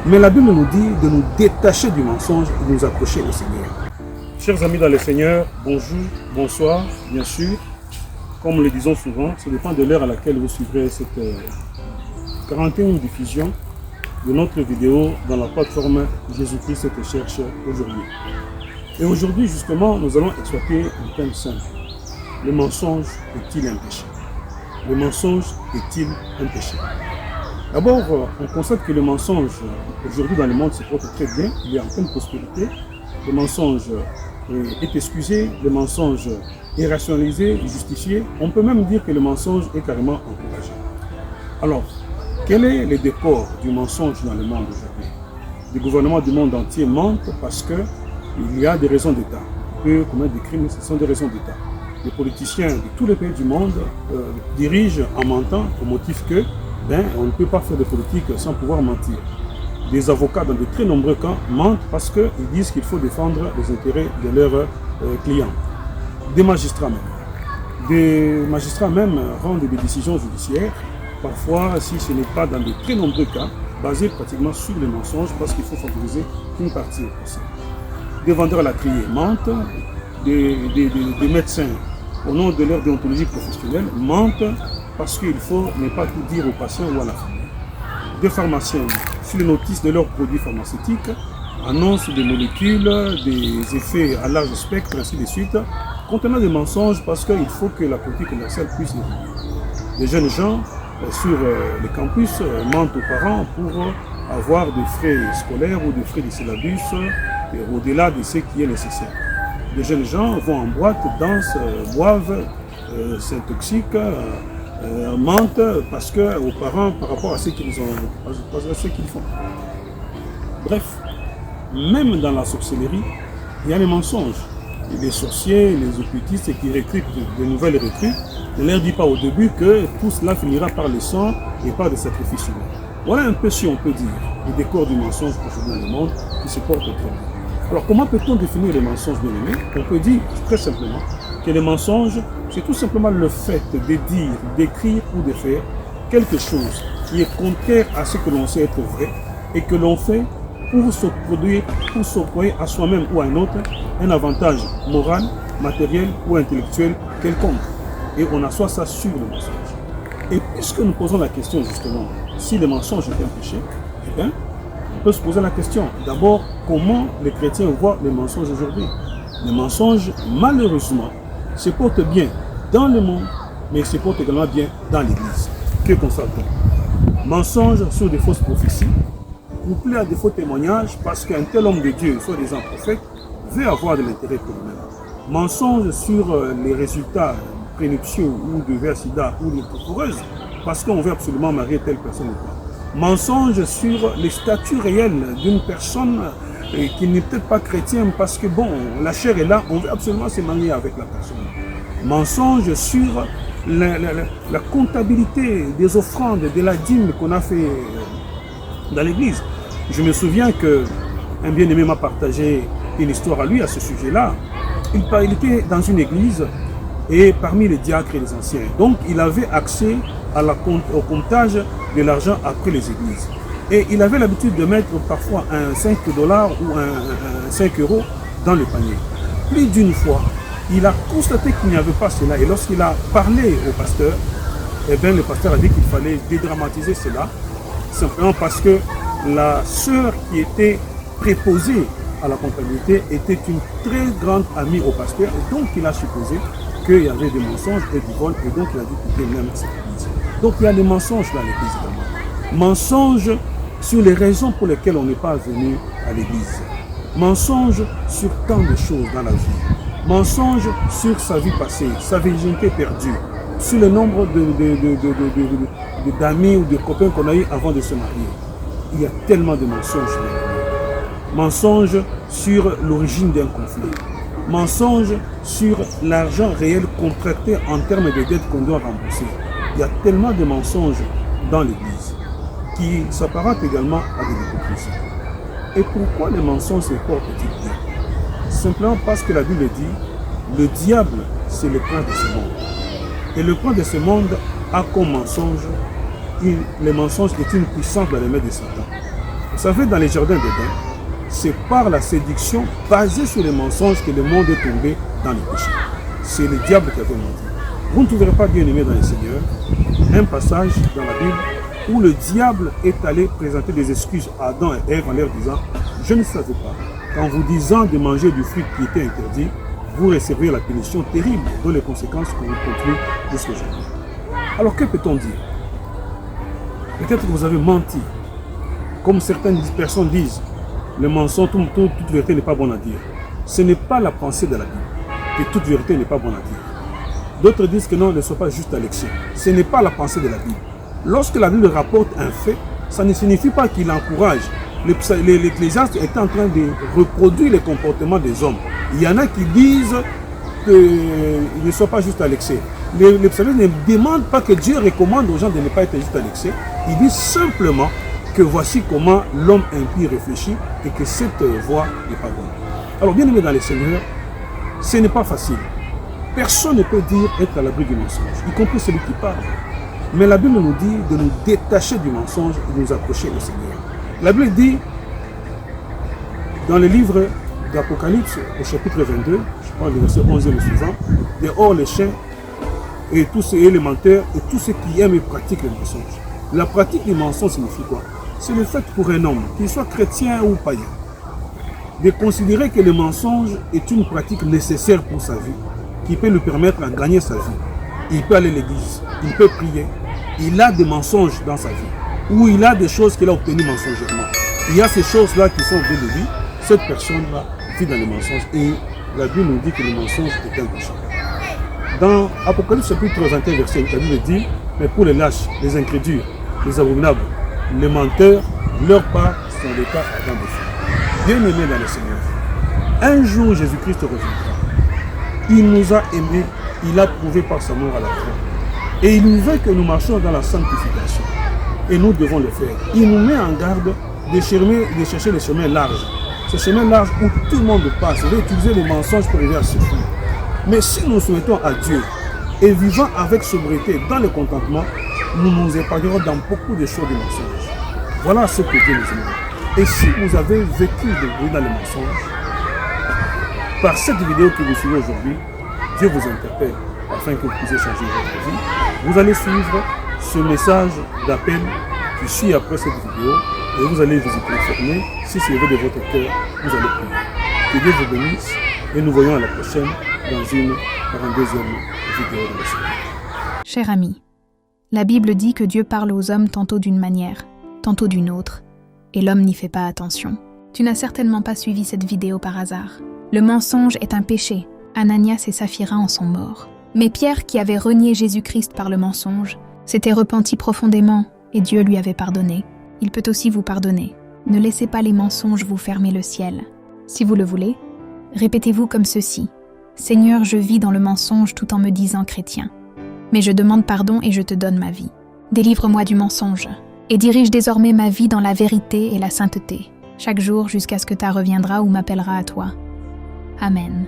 Mais la Bible nous dit de nous détacher du mensonge et de nous approcher au Seigneur. Chers amis dans le Seigneur, bonjour, bonsoir, bien sûr. Comme le disons souvent, ça dépend de l'heure à laquelle vous suivrez cette 41e diffusion de notre vidéo dans la plateforme Jésus-Christ te cherche aujourd'hui. Et aujourd'hui, justement, nous allons exploiter un thème simple. Le mensonge est-il un péché? Le mensonge est-il un péché? D'abord, on constate que le mensonge, aujourd'hui dans le monde, se porte très bien. Il est en pleine prospérité. Le mensonge est excusé, le mensonge est rationalisé, justifié. On peut même dire que le mensonge est carrément encouragé. Alors, quel est le décor du mensonge dans le monde aujourd'hui? Les gouvernements du monde entier mentent parce qu'il y a des raisons d'État. On peut commettre des crimes, ce sont des raisons d'État. Les politiciens de tous les pays du monde dirigent en mentant au motif que on ne peut pas faire de politique sans pouvoir mentir. Des avocats dans de très nombreux cas mentent parce qu'ils disent qu'il faut défendre les intérêts de leurs clients. Des magistrats même rendent des décisions judiciaires, parfois si ce n'est pas dans de très nombreux cas, basés pratiquement sur les mensonges parce qu'il faut favoriser une partie au procès. Des vendeurs à la criée mentent, des médecins au nom de leur déontologie professionnelle mentent parce qu'il faut ne pas tout dire aux patients ou à la famille. Des pharmaciens, sur les notices de leurs produits pharmaceutiques, annoncent des molécules, des effets à large spectre, ainsi de suite, contenant des mensonges parce qu'il faut que la politique commerciale puisse évoluer. Les jeunes gens sur les campus mentent aux parents pour avoir des frais scolaires ou des frais de syllabus au-delà de ce qui est nécessaire. Les jeunes gens vont en boîte, dansent, boivent, s'intoxiquent, mentent parce que aux parents par rapport à ce qu'ils font. Bref, même dans la sorcellerie, il y a les mensonges. Et les sorciers, les occultistes qui recrutent de nouvelles recrues ne leur disent pas au début que tout cela finira par le sang et par des sacrifices humains. Voilà un peu, si on peut dire, le décor du mensonge aujourd'hui dans le monde qui se porte très bien. Alors comment peut-on définir les mensonges bien-aimés? On peut dire très simplement que les mensonges, c'est tout simplement le fait de dire, d'écrire ou de faire quelque chose qui est contraire à ce que l'on sait être vrai et que l'on fait pour se produire, pour s'octroyer à soi-même ou à un autre un avantage moral, matériel ou intellectuel quelconque. Et on assoit ça sur le mensonge. Et puisque nous posons la question justement, si le mensonge est un péché, eh bien, on peut se poser la question. D'abord, comment les chrétiens voient les mensonges aujourd'hui? Les mensonges, malheureusement, se portent bien dans le monde, mais se portent également bien dans l'Église. Que constate-t-on? Mensonges sur des fausses prophéties, couplés à des faux témoignages, parce qu'un tel homme de Dieu, soi-disant prophète, veut avoir de l'intérêt pour lui-même. Mensonges sur les résultats prénuptiaux ou de VIH/SIDA ou de procureuse, parce qu'on veut absolument marier telle personne ou pas. Mensonges sur les statuts réels d'une personne qui n'est peut-être pas chrétienne parce que bon, la chair est là, on veut absolument se marier avec la personne. Mensonges sur la comptabilité des offrandes, de la dîme qu'on a fait dans l'église. Je me souviens qu'un bien-aimé m'a partagé une histoire à lui à ce sujet-là. Il était dans une église et parmi les diacres et les anciens. Donc il avait accès au comptage de l'argent après les églises. Et il avait l'habitude de mettre parfois un 5 $ ou un 5 € dans le panier. Plus d'une fois, il a constaté qu'il n'y avait pas cela. Et lorsqu'il a parlé au pasteur, eh bien, le pasteur a dit qu'il fallait dédramatiser cela, simplement parce que la sœur qui était préposée à la comptabilité était une très grande amie au pasteur. Et donc il a supposé qu'il y avait des mensonges et du vol. Et donc il a dû quitter même cette église. Donc il y a des mensonges dans l'église également. Mensonges sur les raisons pour lesquelles on n'est pas venu à l'église. Mensonges sur tant de choses dans la vie. Mensonges sur sa vie passée, sa virginité perdue, sur le nombre d'amis ou de copains qu'on a eu avant de se marier. Il y a tellement de mensonges. Mensonges sur l'origine d'un conflit. Mensonges sur l'argent réel contracté en termes de dettes qu'on doit rembourser. Il y a tellement de mensonges dans l'Église qui s'apparentent également à de l'hypocrisie. Et pourquoi les mensonges se portent-ils bien? Simplement parce que la Bible dit, le diable, c'est le prince de ce monde. Et le prince de ce monde a comme mensonge, les mensonges est une puissance dans les mains de Satan. Vous savez, dans les jardins d'Éden, c'est par la séduction basée sur les mensonges que le monde est tombé dans le péché. C'est le diable qui avait menti. Vous ne trouverez pas, bien aimé dans le Seigneur, un passage dans la Bible où le diable est allé présenter des excuses à Adam et Ève en leur disant « Je ne savais pas, qu'en vous disant de manger du fruit qui était interdit, vous recevrez la punition terrible dont les conséquences que vous continuez jusqu'à aujourd'hui. » Alors que peut-on dire? Peut-être que vous avez menti. Comme certaines personnes disent, le mensonge, toute vérité n'est pas bonne à dire. Ce n'est pas la pensée de la Bible, que toute vérité n'est pas bonne à dire. D'autres disent que non, ne soit pas juste à l'excès. Ce n'est pas la pensée de la Bible. Lorsque la Bible rapporte un fait, ça ne signifie pas qu'il encourage. L'Ecclésiaste est en train de reproduire les comportements des hommes. Il y en a qui disent qu'il ne soit pas juste à l'excès. Les psalmistes ne demandent pas que Dieu recommande aux gens de ne pas être juste à l'excès. Il dit simplement que voici comment l'homme impie réfléchit et que cette voie n'est pas bonne. Alors bien aimé dans les Seigneurs, ce n'est pas facile. Personne ne peut dire être à l'abri du mensonge, y compris celui qui parle. Mais la Bible nous dit de nous détacher du mensonge et de nous approcher au Seigneur. La Bible dit, dans le livre d'Apocalypse, au chapitre 22, je prends le verset 11 et le suivant, « Dehors les chiens et tous ces élémentaires et tous ceux qui aiment et pratiquent le mensonge. » La pratique du mensonge signifie quoi? C'est le fait pour un homme, qu'il soit chrétien ou païen, de considérer que le mensonge est une pratique nécessaire pour sa vie, qui peut lui permettre de gagner sa vie. Il peut aller à l'église, il peut prier, il a des mensonges dans sa vie, ou il a des choses qu'il a obtenues mensongèrement. Il y a ces choses-là qui sont venues de lui, cette personne-là vit dans les mensonges, et la Bible nous dit que le mensonge est un péché. Dans Apocalypse chapitre 21, verset 8, la Bible dit, mais pour les lâches, les incrédules, les abominables, les menteurs, leur part sont les cas avant de feu. Bien aimé dans le Seigneur, un jour Jésus-Christ reviendra. Il nous a aimés, il a prouvé par sa mort à la croix. Et il nous veut que nous marchions dans la sanctification. Et nous devons le faire. Il nous met en garde de chercher les chemins larges. Ces chemins larges où tout le monde passe. Il va utiliser les mensonges pour arriver à ce fruit. Mais si nous souhaitons à Dieu et vivant avec sobriété dans le contentement, nous nous épargnerons dans beaucoup de choses de mensonges. Voilà ce que Dieu nous demande. Et si vous avez vécu de bruit dans les mensonges, par cette vidéo que vous suivez aujourd'hui, Dieu vous interpelle afin que vous puissiez changer votre vie. Vous allez suivre ce message d'appel qui suit après cette vidéo et vous allez vous y conformer. Si c'est de votre cœur, vous allez prier. Que Dieu vous bénisse et nous voyons à la prochaine par une deuxième vidéo de la série. Cher ami, la Bible dit que Dieu parle aux hommes tantôt d'une manière, tantôt d'une autre, et l'homme n'y fait pas attention. Tu n'as certainement pas suivi cette vidéo par hasard. Le mensonge est un péché. Ananias et Saphira en sont morts. Mais Pierre, qui avait renié Jésus-Christ par le mensonge, s'était repenti profondément et Dieu lui avait pardonné. Il peut aussi vous pardonner. Ne laissez pas les mensonges vous fermer le ciel. Si vous le voulez, répétez-vous comme ceci. Seigneur, je vis dans le mensonge tout en me disant chrétien. Mais je demande pardon et je te donne ma vie. Délivre-moi du mensonge et dirige désormais ma vie dans la vérité et la sainteté, chaque jour jusqu'à ce que ta reviendra ou m'appellera à toi. Amen.